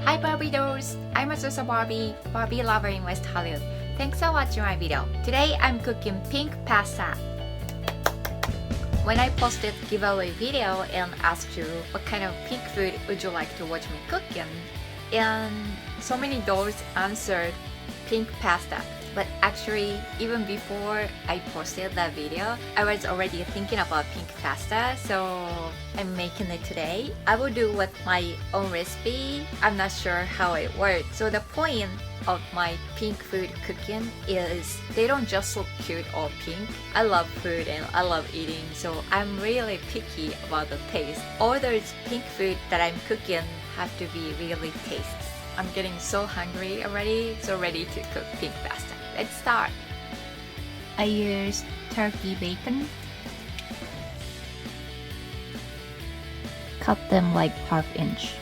Hi Barbie dolls! I'm Azusa Barbie, Barbie lover in West Hollywood. Thanks for watching my video. Today I'm cooking pink pasta. When I posted giveaway video and asked you what kind of pink food would you like to watch me cooking, and so many dolls answered pink pasta. But actually, even before I posted that video, I was already thinking about pink pasta, so I'm making it today. I will do with my own recipe. I'm not sure how it works. So the point of my pink food cooking is they don't just look cute or pink. I love food and I love eating, so I'm really picky about the taste. All those pink food that I'm cooking have to be really tasty. I'm getting so hungry already, so ready to cook pink pasta. Let's start. I used turkey bacon. Cut them like ½ inch.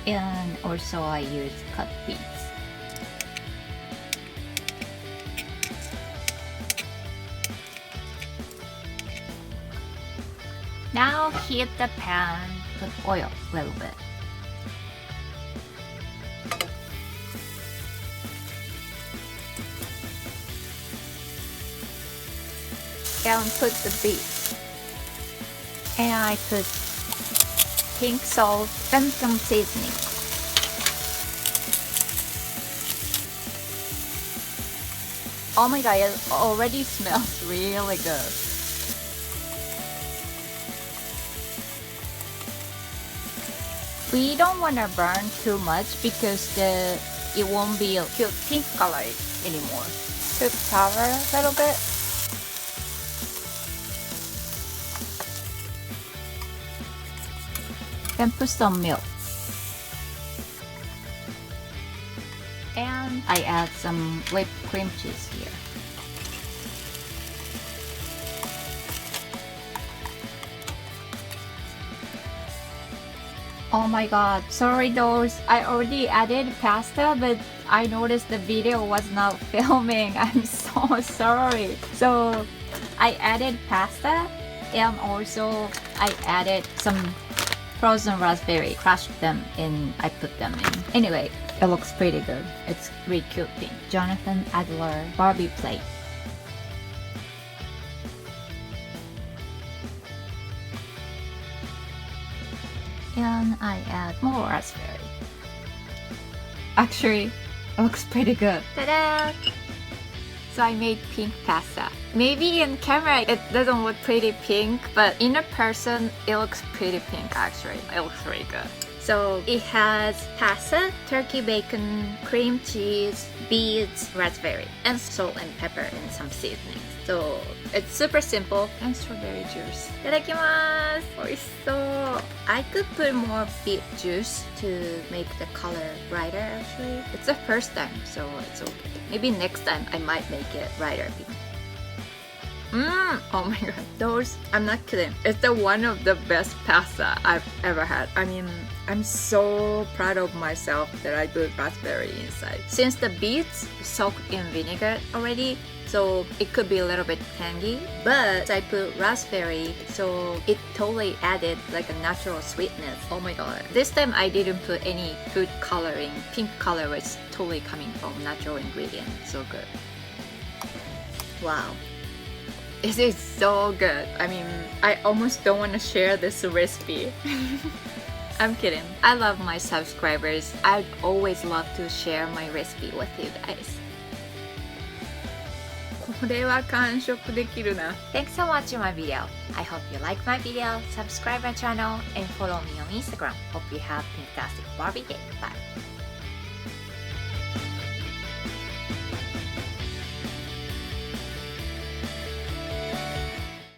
And also I used cut beets. Now heat the pan, put oil a little bit. And put the beets. And I put pink salt and some seasoning. Oh my god, it already smells really good. We don't want to burn too much because it won't be a cute pink color anymore. Cook sour a little bit. Then put some milk. And I add some whipped cream cheese here. Oh my god, sorry dolls, I already added pasta, but I noticed the video was not filming. I'm so sorry. So I added pasta and also I added some frozen raspberry, crushed them and I put them in. Anyway, it looks pretty good. It's really cute pink. Jonathan Adler Barbie plate. And I add more raspberry. Actually, it looks pretty good. Ta-da! So I made pink pasta. Maybe in camera it doesn't look pretty pink, but in a person it looks pretty pink actually. It looks really good. So it has pasta, turkey bacon, cream cheese, beets, raspberry, and salt and pepper and some seasonings. So it's super simple. And strawberry juice. いただきます。美味しそう。I could put more beet juice to make the color brighter actually. It's the first time, so it's okay. Maybe next time I might make it brighter. Oh my god. Those, I'm not kidding. It's the one of the best pasta I've ever had. I mean, I'm so proud of myself that I put raspberry inside. Since the beets soaked in vinegar already, so it could be a little bit tangy, but I put raspberry, so it totally added like a natural sweetness. Oh my god. This time I didn't put any food coloring. Pink color was totally coming from natural ingredients. So good. Wow. This is so good. I mean, I almost don't want to share this recipe. I'm kidding. I love my subscribers. I'd always love to share my recipe with you guys. これは完食できるな。Thanks for watching my video. I hope you like my video. Subscribe my channel and follow me on Instagram. Hope you have a fantastic Barbie day. Bye.